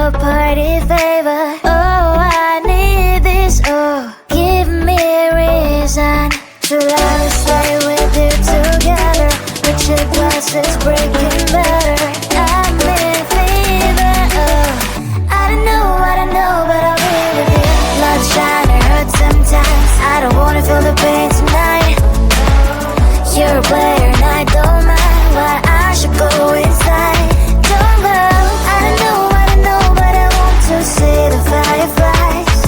your party favor. Oh, I need this. Oh, give me a reason to love and stay with you together. But your glass is breaking better. I'm in fever. Oh, I don't know, but I'll be with you. Blood shine, it hurts sometimes. I don't wanna feel the pain tonight. You're a player and I don't mind why I should go inside. Don't go. I don't know, but I want to see the fireflies.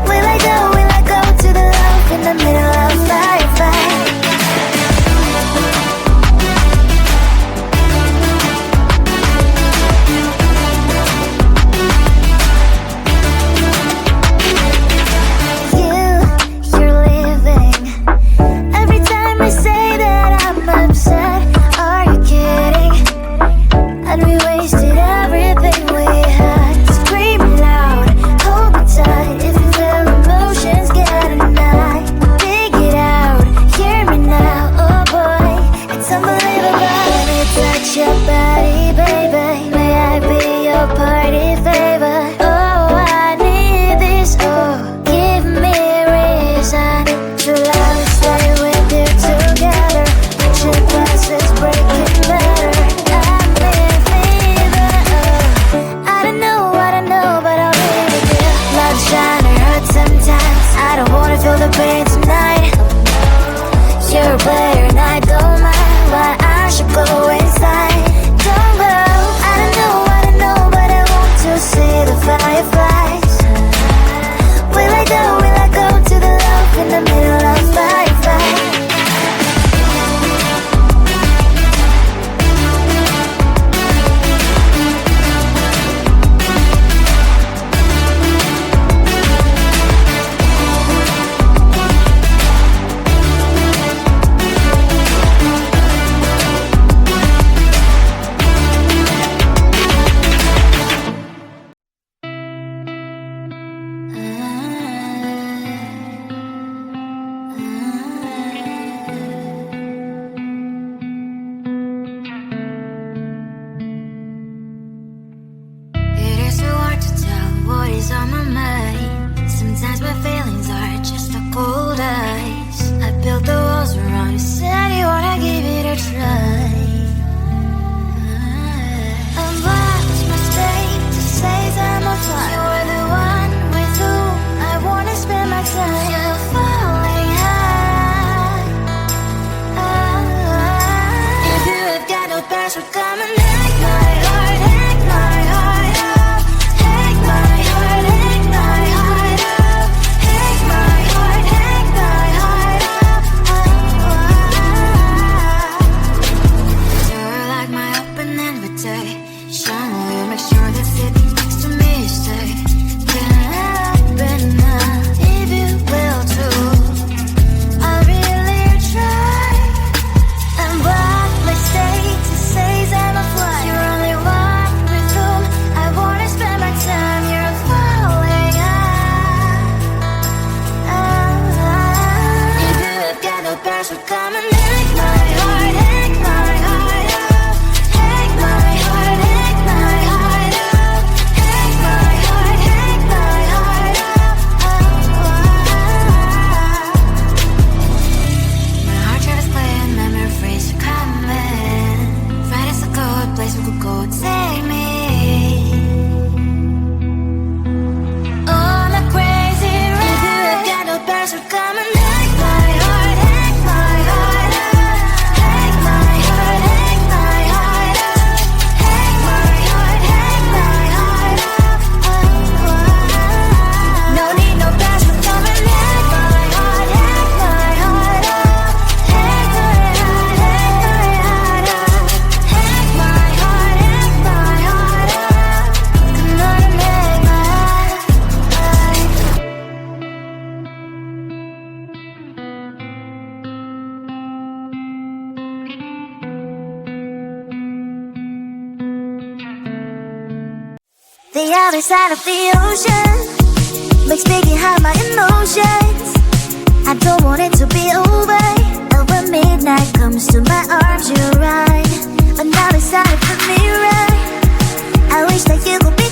Will I go to the love in the middle of firefight? You're leaving. Every time I say that I'm upset, are you kidding? And we wasted everything we had. Screaming loud, hold me tight. If you feel emotions getting high, dig it out, hear me now. Oh boy, it's unbelievable. Let me touch your body, baby. May I be your party favor? Oh, I need this. Oh, give me a reason to love and stay with you together. But your glass is breaking better. I'm in fever. Oh, I don't know, but I'll be with you. Blood shine, it hurts sometimes. I don't wanna feel the pain tonight. You're a player and I don't mind why I should go inside. Don't go. I don't know, but I want to see the fireflies. Will I go to the love in the middle of firefight? It is so hard to tell what is on my mind. Sometimes my feelings are just a cold ice. I built the walls around you, said you wanna give it a try. And what's my mistake to say I'm a fly? You're the one with whom I wanna spend my time. You're falling high. If you have got no password, come and hack my heart, hack my heart up. Hack my heart, hack my heart up. Hack my heart, hack my heart up. You're like my open invitation. Will you make sure that sitting next to me is safe? Can happen now, if you will too. I really try. And what mistake to say I'm a fly. You're only one with whom I wanna spend my time. You're falling high. If you have got no password, come and hack my heart, hack my heart up. Hack my heart, hack my heart up. Hack my heart, hack my heart up. My heart drives clear, memory freeze, you're coming. Right is a good place we could go, take me. On a crazy ride. If you have got no password, come and hack my heart, hack my heart up. Hack my heart, hack my heart up. Hack my heart, hack my heart up. No need no password, come and hack my heart, hack my heart up. Hack my heart, hack my heart up. Hack my heart, hack my heart up. Come on and make my heart. The other side of the ocean makes me get high my emotions. I don't want it to be over. And when midnight comes to my arms, you're right. Another side of the mirror, I wish that you could be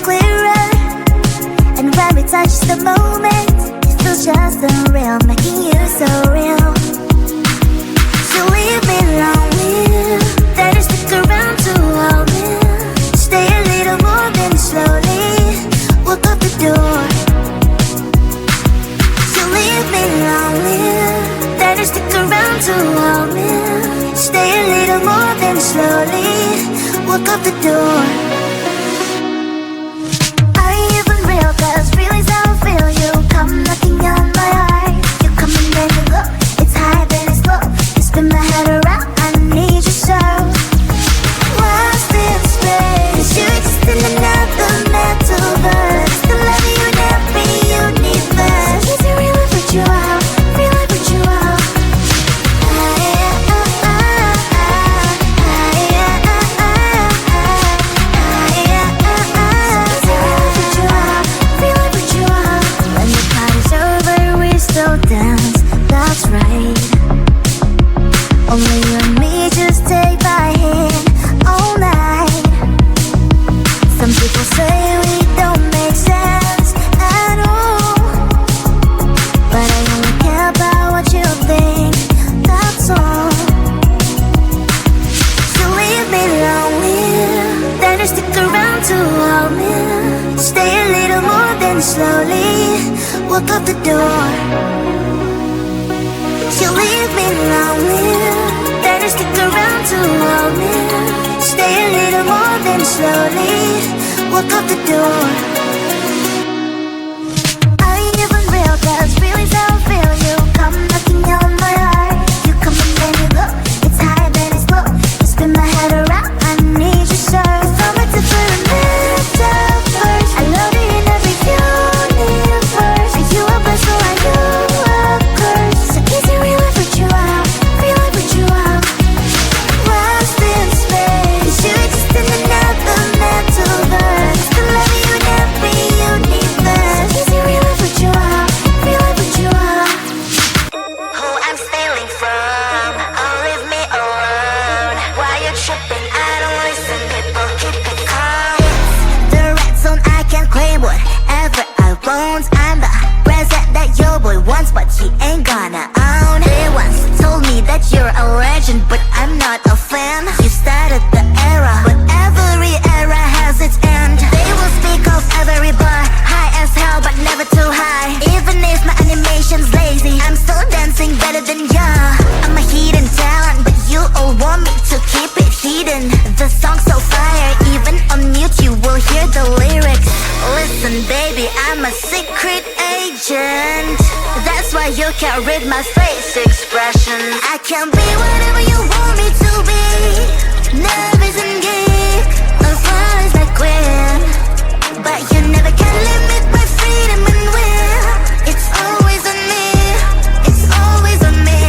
People say we don't make sense at all, but I only care about what you think, that's all. You leave me lonely, then you stick around to hold me. Stay a little more, then slowly walk out the door. You leave me lonely, then you stick around to hold me. Stay a little more, then slowly walk out the door. Are you even real? 'Cause feelings how I feel. You come knocking on my heart. You come and then you go. It's high, then it's low. You spin my head around. I need you, sir. If I'm meant to put a metaphors, I love you in every universe. Are you a blessing or are you a curse? So easy, real life with you out. Real life with you out. Lost in space, you exist in another metaverse. Still love you in every universe. So easy, real life with you out. Real life with you out. Who I'm stealing from, oh leave me alone. Why you tripping? I don't listen, people keep it calm. The red zone, I can claim whatever I want. I'm the present that your boy wants, but he ain't gonna own. They once told me that you're a legend, but I'm not a fan. You started the era, but every era has its end. They will speak of every bar, high as hell but never too high. Even if my animation's lazy, I'm still dancing better than ya. I'm a hidden talent, but you all want me to keep it hidden. The song's so fire, even on mute you will hear the lyrics. Listen baby, I'm a secret agent. That's why you can't read my face expression. I can be whatever you want me to be. Nervous and geek, as far as I quit. But you never can limit my freedom and will. It's always on me, it's always on me.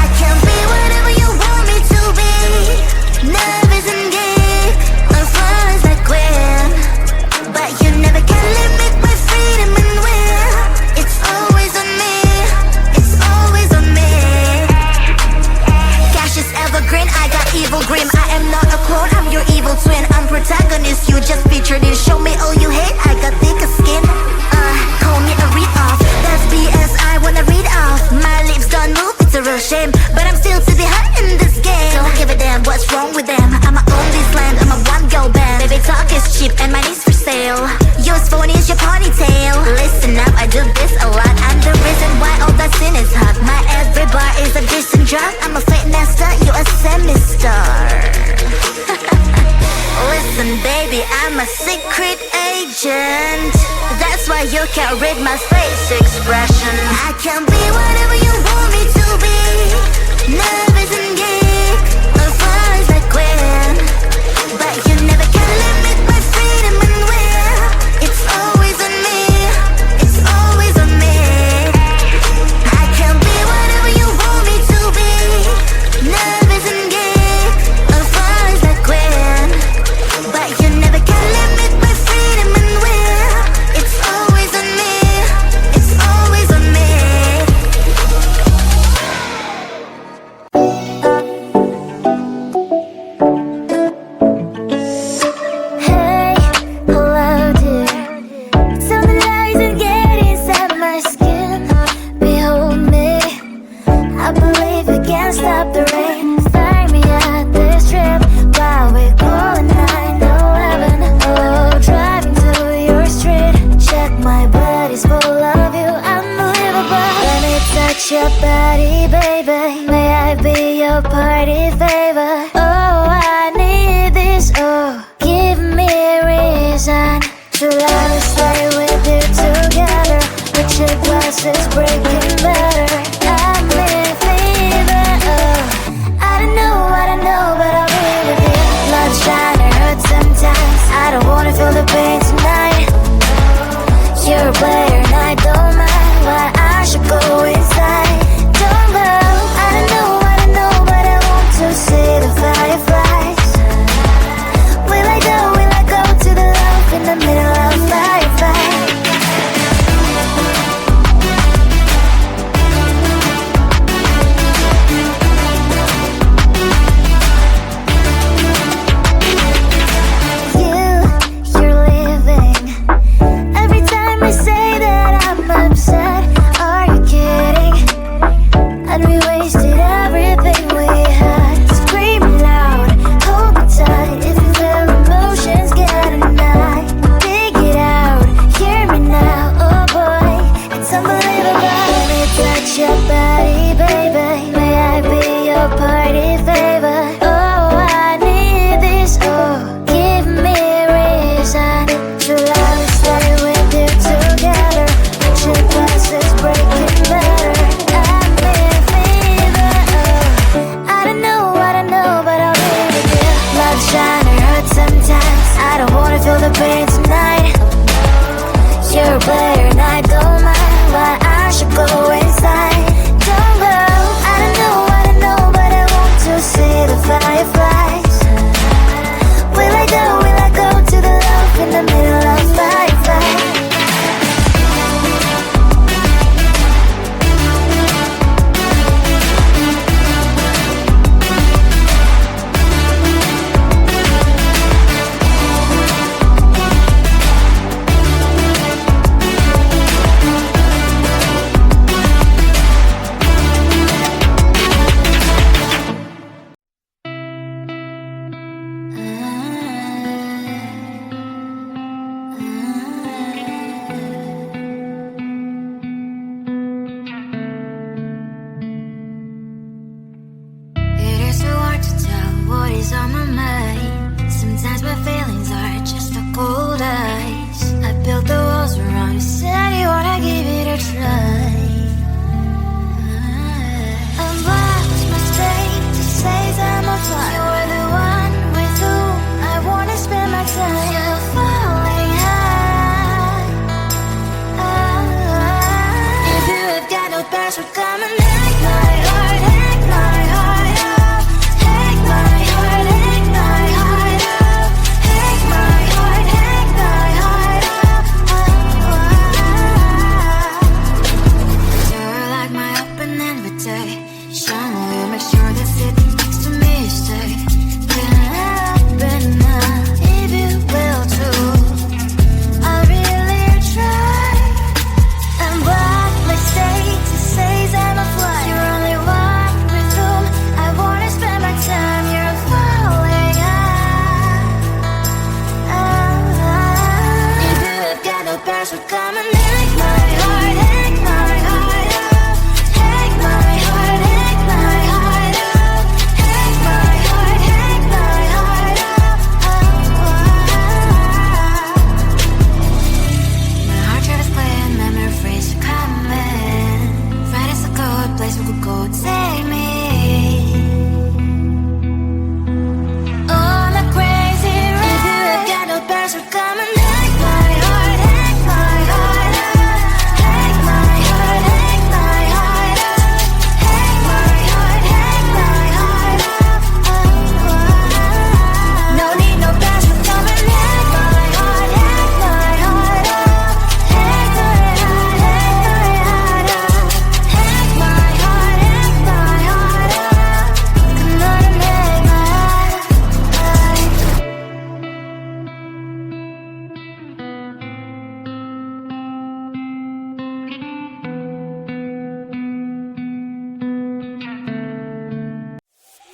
I can be whatever you want me to be. Nervous and geek, as far as I quit. But you never can limit my freedom and will. It's always on me, it's always on me. Cash is evergreen, I got evil grim. I am not a clone, I'm your evil twin. I'm protagonist, you just featured in. Show me all you hate, I got thicker skin. Call me a read-off, that's BS I wanna read off. My lips don't move, it's a real shame, but I'm still to be hot in this game. Don't give a damn what's wrong with them. I'ma own this land, I'm a one-girl band. Baby talk is cheap and money's for sale. Yours phone is your ponytail. Listen up, I do this a lot. I'm the reason why all that sin is hot. My every bar is a decent drop. I'm a fitness star, you a semi-star. Listen baby, I'm a secret agent. That's why you can't read my face expression. I can be whatever you want me to be. Nervous and geek, as far as I quit. But you never can limit my freedom and will. It's always on me, it's always on me. I can be whatever you want me to be. Nervous and geek, as far as I quit. But you never can limit my freedom and will. It's always on me, it's always on me.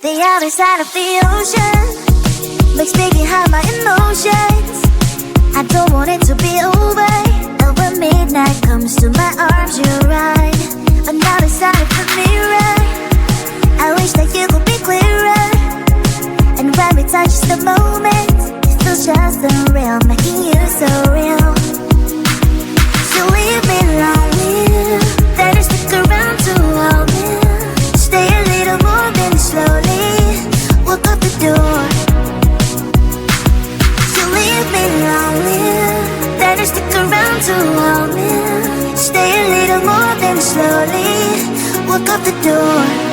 The other side of the ocean makes me behind my emotions. I don't want it to be over. When midnight comes to my arms, you're right. Another side of the mirror, I wish that you could be clearer. And when we touch the moment, it feels just unreal, making you so real. So leave me lonely, then stick around to hold me. Stay a little more, then slowly walk up the door. So leave me lonely, then stick around to hold me. Stay a little more, then slowly walk up the door.